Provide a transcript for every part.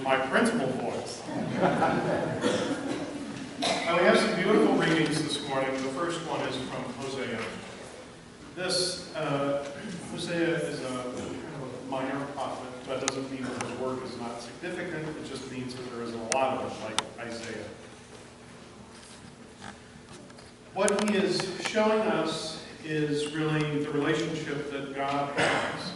my principal voice. And we have some beautiful readings this morning. The first one is from Hosea. This, Hosea is a kind of a minor prophet. That doesn't mean that his work is not significant. It just means that there isn't a lot of it, like Isaiah. What he is showing us is really the relationship that God has.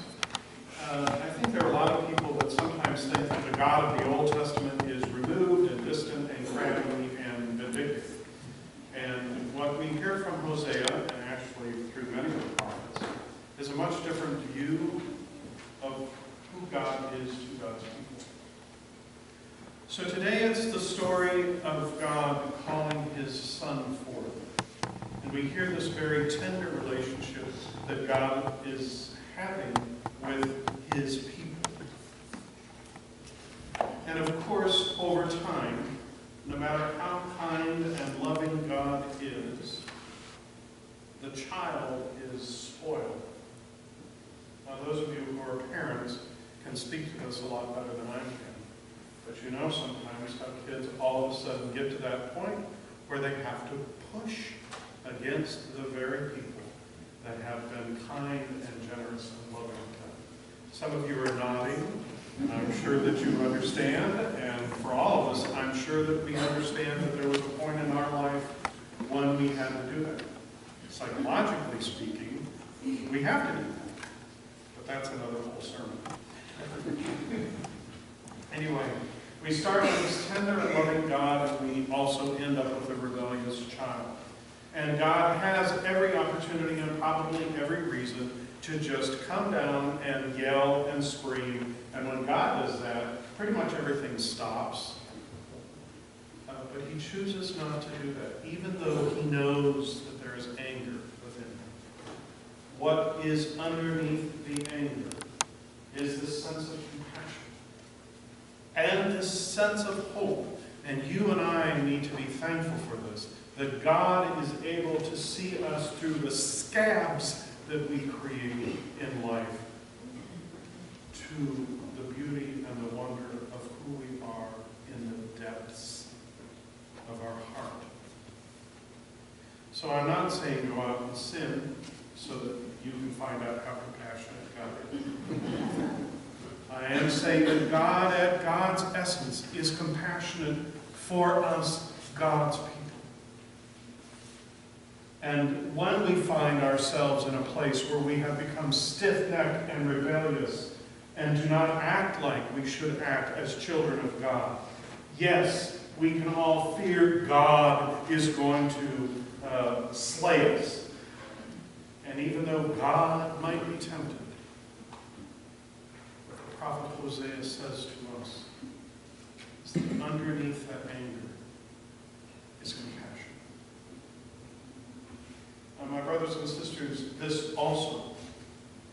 I think there are a lot of people that sometimes think that the God of the Old Testament is removed and distant and crafty and vindictive. And what we hear from Hosea, and actually through many of the prophets, is a much different view of who God is to God's people. So today it's the story of God calling his Son forth. And we hear this very tender relationship that God is having with his people. And of course, over time, no matter how kind and loving God is, the child is spoiled. Now, those of you who are parents can speak to this a lot better than I can. But you know sometimes how kids all of a sudden get to that point where they have to push against the very people that have been kind and generous and loving to them. Some of you are nodding. I'm sure that you understand, and for all of us, I'm sure that we understand that there was a point in our life when we had to do that. Psychologically speaking, we have to do that. But that's another whole sermon. Anyway, we start with this tender and loving God, and we also end up with a rebellious child. And God has every opportunity and probably every reason to just come down and yell and scream. And when God does that, pretty much everything stops. But he chooses not to do that, even though he knows that there is anger within him. What is underneath the anger is this sense of compassion and this sense of hope. And you and I need to be thankful for this, that God is able to see us through the scabs that we create in life to the beauty and the wonder of who we are in the depths of our heart. So I'm not saying go out and sin so that you can find out how compassionate God is. I am saying that God, at God's essence, is compassionate for us, God's people. And when we find ourselves in a place where we have become stiff-necked and rebellious and do not act like we should act as children of God, yes, we can all fear God is going to slay us. And even though God might be tempted, what the prophet Hosea says to us is that underneath that anger is compassion. Now, my brothers and sisters, this also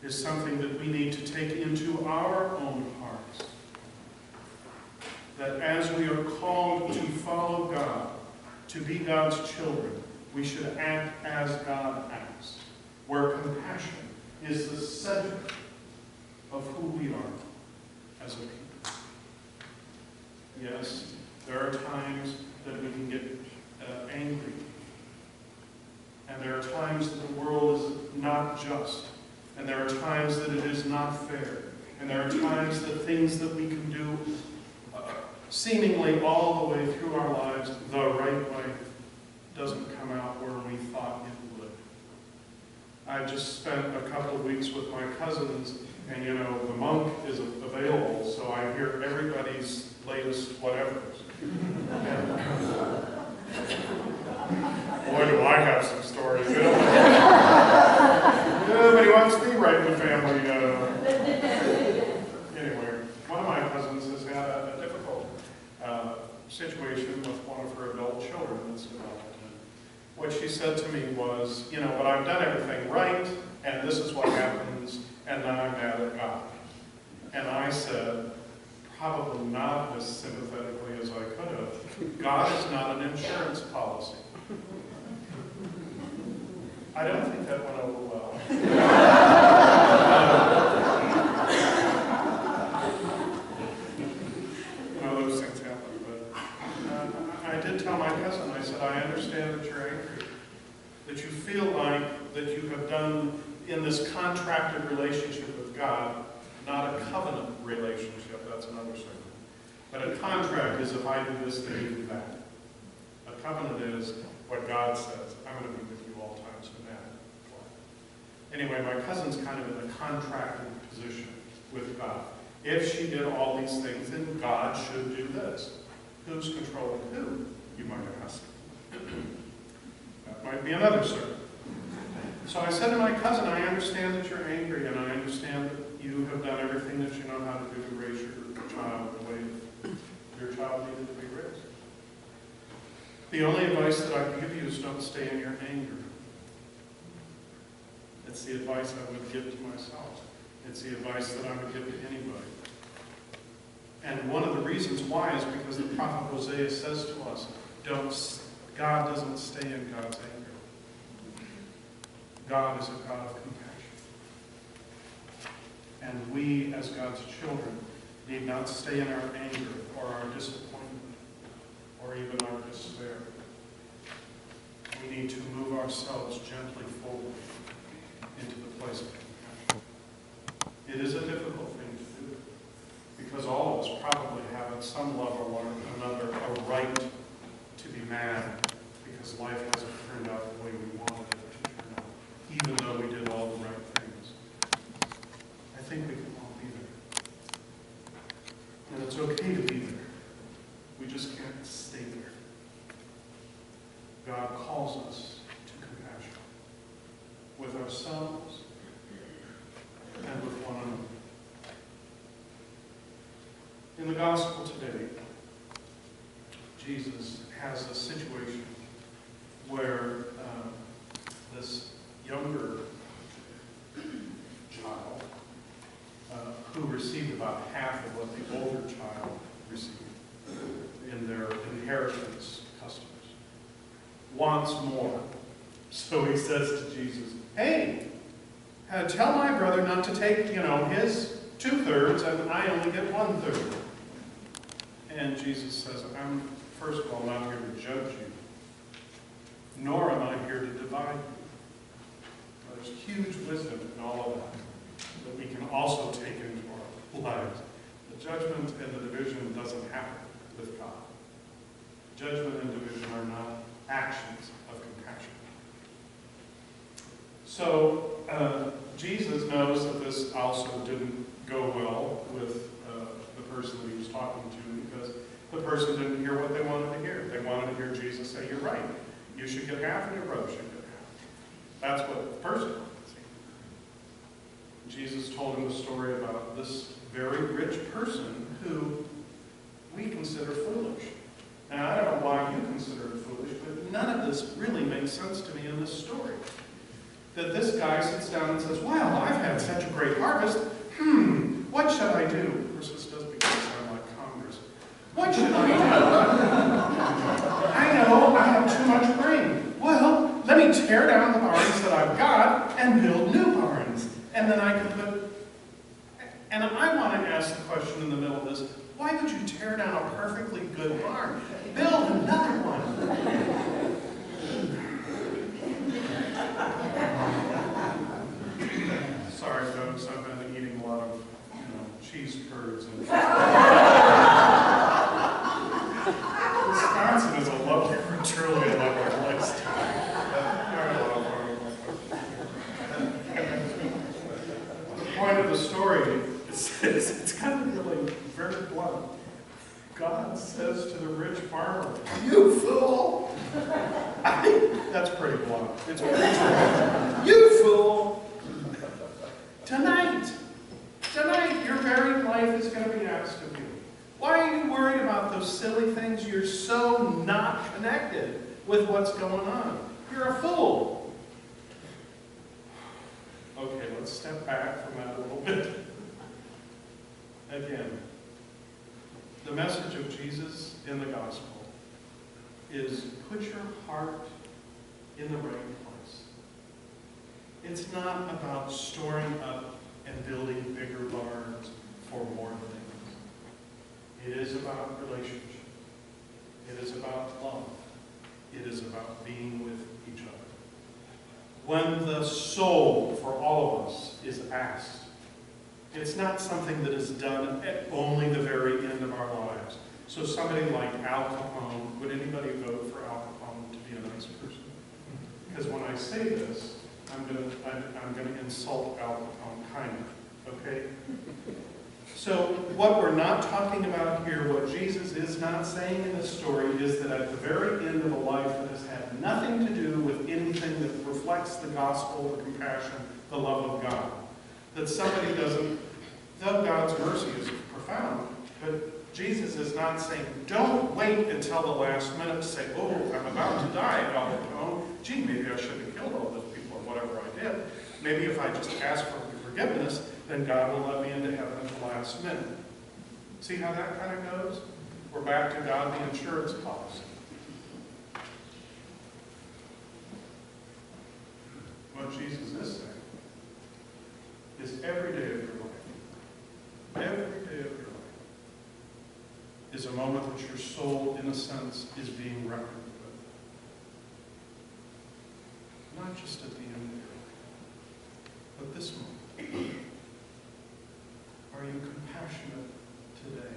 is something that we need to take into our own hearts. That as we are called to follow God, to be God's children, we should act as God acts, where compassion is the center of who we are as a people. Yes, there are times that we can get angry. And there are times that the world is not just. And there are times that it is not fair. And there are times that things that we can do seemingly all the way through our lives the right way doesn't come out where we thought it would. I just spent a couple of weeks with my cousins, and you know, the monk is available, so I hear everybody's latest whatevers. Boy, do I have some stories. Nobody wants me right in the family. Anyway, one of my cousins has had a difficult situation with one of her adult children that's developed. What she said to me was, you know, but I've done everything right, and this is what happens, and now I'm mad at God. And I said, probably not as sympathetically as I could have, God is not an insurance policy. I don't think that went over well. I understand that you're angry, that you feel like that you have done in this contracted relationship with God, not a covenant relationship, that's another thing. But a contract is if I do this, then you do that. A covenant is what God says, I'm going to be with you all times, no matter what. Anyway, my cousin's kind of in a contracted position with God. If she did all these things, then God should do this. Who's controlling who, you might ask. That might be another sermon. So I said to my cousin, I understand that you're angry, and I understand that you have done everything that you know how to do to raise your child the way your child needed to be raised. The only advice that I can give you is don't stay in your anger. It's the advice I would give to myself. It's the advice that I would give to anybody. And one of the reasons why is because the prophet Hosea says to us, God doesn't stay in God's anger. God is a God of compassion. And we, as God's children, need not stay in our anger or our disappointment or even our despair. We need to move ourselves gently forward into the place of compassion. It is a difficult thing to do because all of us probably have at some level or another a right to be mad because life hasn't turned out the way we wanted it to turn out, even though we did all the right things. I think we can all be there. And it's okay to be there. We just can't stay there. God calls us to compassion with ourselves and with one another. In the gospel today, Jesus has a situation where this younger child, who received about half of what the older child received in their inheritance customs, wants more. So he says to Jesus, hey, tell my brother not to take, his 2/3 and I only get 1/3. And Jesus says, I'm, first of all, not here to judge you, nor am I here to divide you. There's huge wisdom in all of that we can also take into our lives. The judgment and the division doesn't happen with God. Judgment and division are not actions of compassion. So Jesus knows that this also didn't go well with the person that he was talking to because the person didn't hear what they wanted to hear. They wanted to hear Jesus say, you're right. You should get half and your brother should get half. That's what the person wanted to see. Jesus told him the story about this very rich person who we consider foolish. Now, I don't know why you consider it foolish, but none of this really makes sense to me in this story. That this guy sits down and says, well, I've had such a great harvest. What should I do? Of course, this does begin to sound like Congress. What should I do? I know I have too much grain. Well, let me tear down the barns that I've got and build new barns. And then I can put... And I want to ask the question in the middle of this, why would you tear down a perfectly good barn? Build another one. Sorry, folks, I've been eating a lot of, cheese curds and Wisconsin is a lovely, truly a lovely place. The point of the story is it's kind of really very blunt. God says to the rich farmer, you fool! That's pretty blunt. It's pretty blunt. You fool! Tonight, your very life is going to be asked of you. Why are you worried about those silly things? You're so not connected with what's going on. You're a fool. Okay, let's step back from that a little bit. Again, the message of Jesus in the gospel is put your heart in the right place. It's not about storing up and building bigger barns for more things. It is about relationship. It is about love. It is about being with each other. When the soul, for all of us, is asked, it's not something that is done at only the very end of our lives. So somebody like Al Capone, would anybody vote for Al Capone to be a nice person? Because when I say this, I'm going to insult Al Capone, kind of, okay? So what we're not talking about here, what Jesus is not saying in this story, is that at the very end of a life that has had nothing to do with anything that reflects the gospel, the compassion, the love of God, that somebody doesn't, though God's mercy is profound, but Jesus is not saying, don't wait until the last minute to say, oh, I'm about to die, Al Capone. Gee, maybe I shouldn't have killed all those people or whatever I did. Maybe if I just ask for forgiveness, then God will let me into heaven at the last minute. See how that kind of goes? We're back to God, the insurance policy. What Jesus is saying is every day of your life, every day of your life, is a moment that your soul, in a sense, is being reckoned with. Not just at the end of your life, but this moment. Are you compassionate today?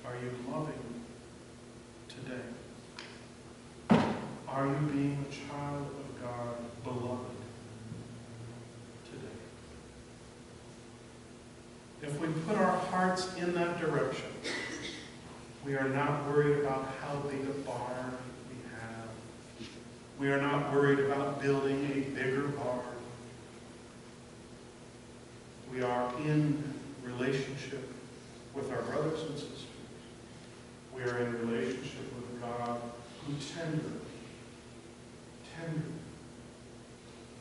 Are you loving today? Are you being a child of God, beloved today? If we put our hearts in that direction, we are not worried about how big a barn we have. We are not worried about building a bigger barn. We are in relationship with our brothers and sisters. We are in relationship with God who tenderly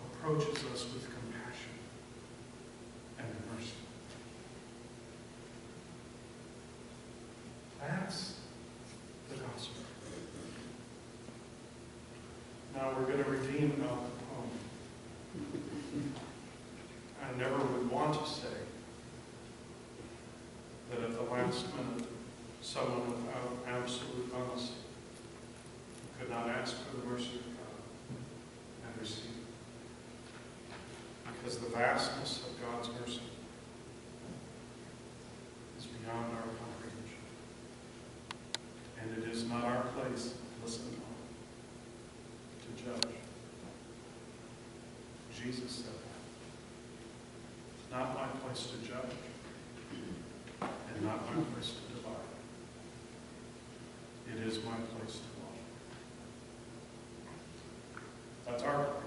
approaches us with compassion and mercy. That's the gospel. Now we're going to redeem Al Capone. I never would want to say that at the last minute, someone without absolute honesty could not ask for the mercy of God and receive it. Because the vastness of God's mercy is beyond our comprehension. And it is not our place, listen to judge. Jesus said that. It's not my place to judge, and not my place to divide. It is my place to love. That's our place.